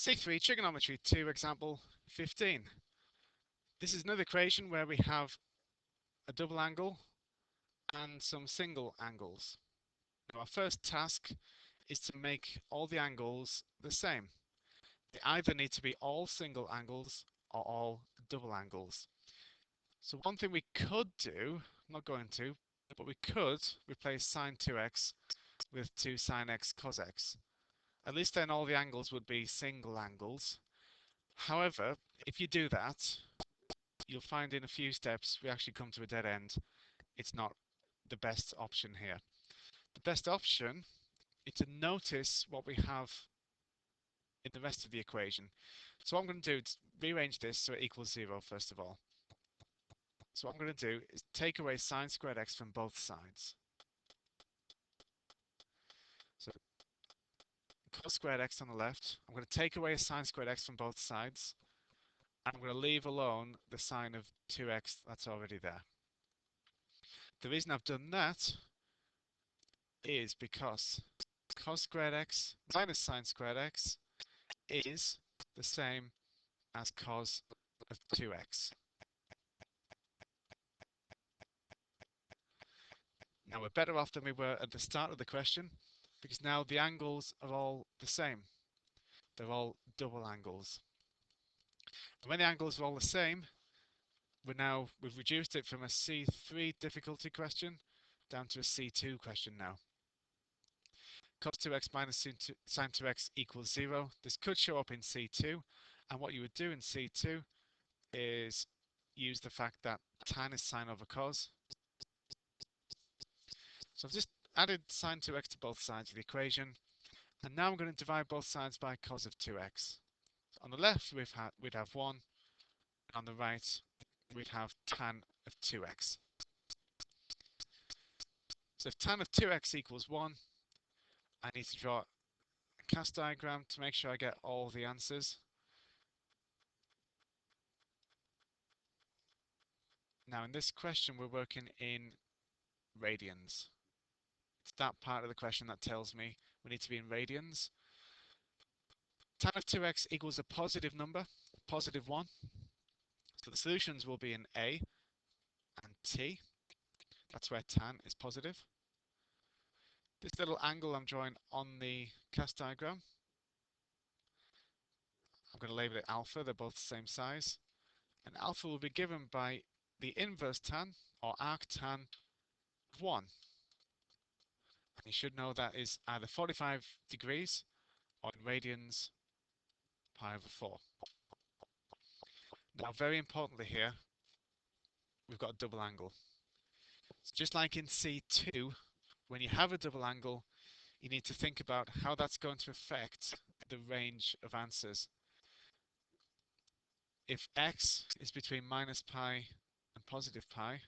C3 Trigonometry 2 example 15. This is another equation where we have a double angle and some single angles. Now our first task is to make all the angles the same. They either need to be all single angles or all double angles. So one thing we could do, I'm not going to, but we could replace sine 2x with 2 sine x cos x. At least then all the angles would be single angles. However, if you do that, you'll find in a few steps we actually come to a dead end. It's not the best option here. The best option is to notice what we have in the rest of the equation. So what I'm going to do is rearrange this so it equals 0 first of all. So what I'm going to do is take away sine squared x from both sides. So cos squared x on the left, I'm going to take away sine squared x from both sides, and I'm going to leave alone the sine of 2x that's already there. The reason I've done that is because cos squared x minus sine squared x is the same as cos of 2x. Now we're better off than we were at the start of the question because now the angles are all the same. They're all double angles. And when the angles are all the same, we've reduced it from a C3 difficulty question down to a C2 question now. Cos 2x minus sine 2x equals 0. This could show up in C2, and what you would do in C2 is use the fact that tan is sine over cos. So I've just added sine 2x to both sides of the equation, and now I'm going to divide both sides by cos of 2x. So on the left we'd have 1, and on the right we'd have tan of 2x. So if tan of 2x equals 1, I need to draw a cast diagram to make sure I get all the answers. Now in this question we're working in radians. It's that part of the question that tells me we need to be in radians. Tan of 2x equals a positive number, positive 1. So the solutions will be in A and T. That's where tan is positive. This little angle I'm drawing on the cast diagram, I'm going to label it alpha. They're both the same size. And alpha will be given by the inverse tan, or arctan, of 1. And you should know that is either 45 degrees or in radians, pi over 4. Now, very importantly here, we've got a double angle. So just like in C2, when you have a double angle, you need to think about how that's going to affect the range of answers. If x is between minus pi and positive pi,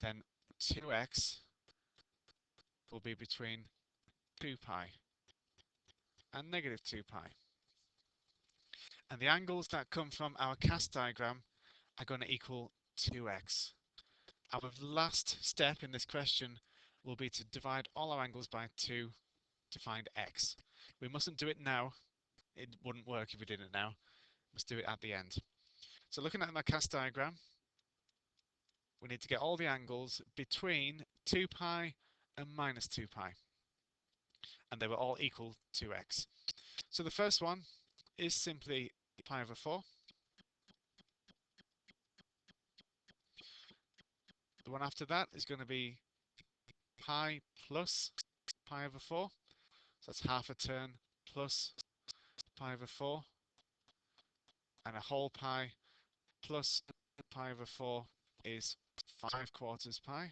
then 2x will be between 2 pi and negative 2 pi. And the angles that come from our cast diagram are going to equal 2x. Our last step in this question will be to divide all our angles by 2 to find x. We mustn't do it now. It wouldn't work if we did it now. We must do it at the end. So looking at my cast diagram, we need to get all the angles between 2 pi and minus 2 pi. And they were all equal to x. So the first one is simply pi over 4. The one after that is going to be pi plus pi over 4. So that's half a turn plus pi over 4. And a whole pi plus pi over 4 is 5/4 pi.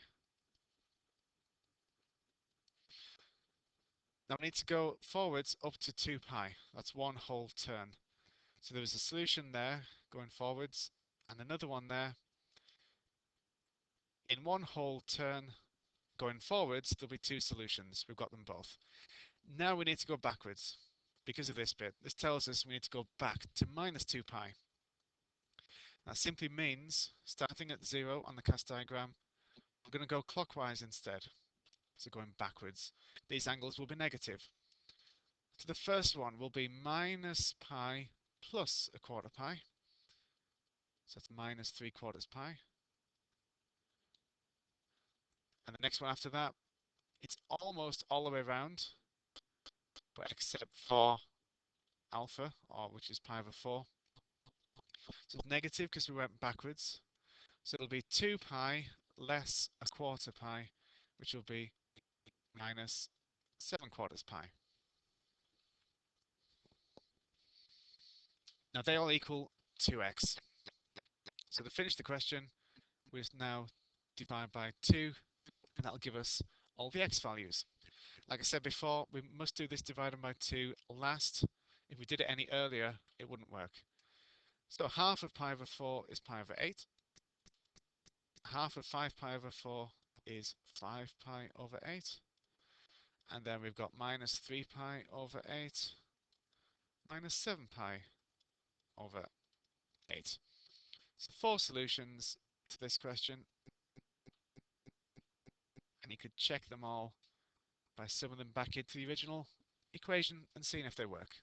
Now we need to go forwards up to 2 pi. That's one whole turn. So there was a solution there going forwards and another one there. In one whole turn going forwards, there'll be 2 solutions. We've got them both. Now we need to go backwards because of this bit. This tells us we need to go back to minus 2 pi. That simply means, starting at 0 on the cast diagram, we're going to go clockwise instead. So going backwards. These angles will be negative. So the first one will be minus pi plus a quarter pi. So that's minus 3/4 pi. And the next one after that, it's almost all the way around, but except for alpha, or which is pi over 4. So it's negative because we went backwards. So it'll be 2 pi less a quarter pi, which will be minus 7/4 pi. Now they all equal 2x. So to finish the question, we just now divide by 2, and that'll give us all the x values. Like I said before, we must do this divided by 2 last. If we did it any earlier, it wouldn't work. So half of pi over 4 is pi over 8. Half of 5 pi over 4 is 5 pi over 8. And then we've got minus 3 pi over 8, minus 7 pi over 8. So 4 solutions to this question, and you could check them all by summing them back into the original equation and seeing if they work.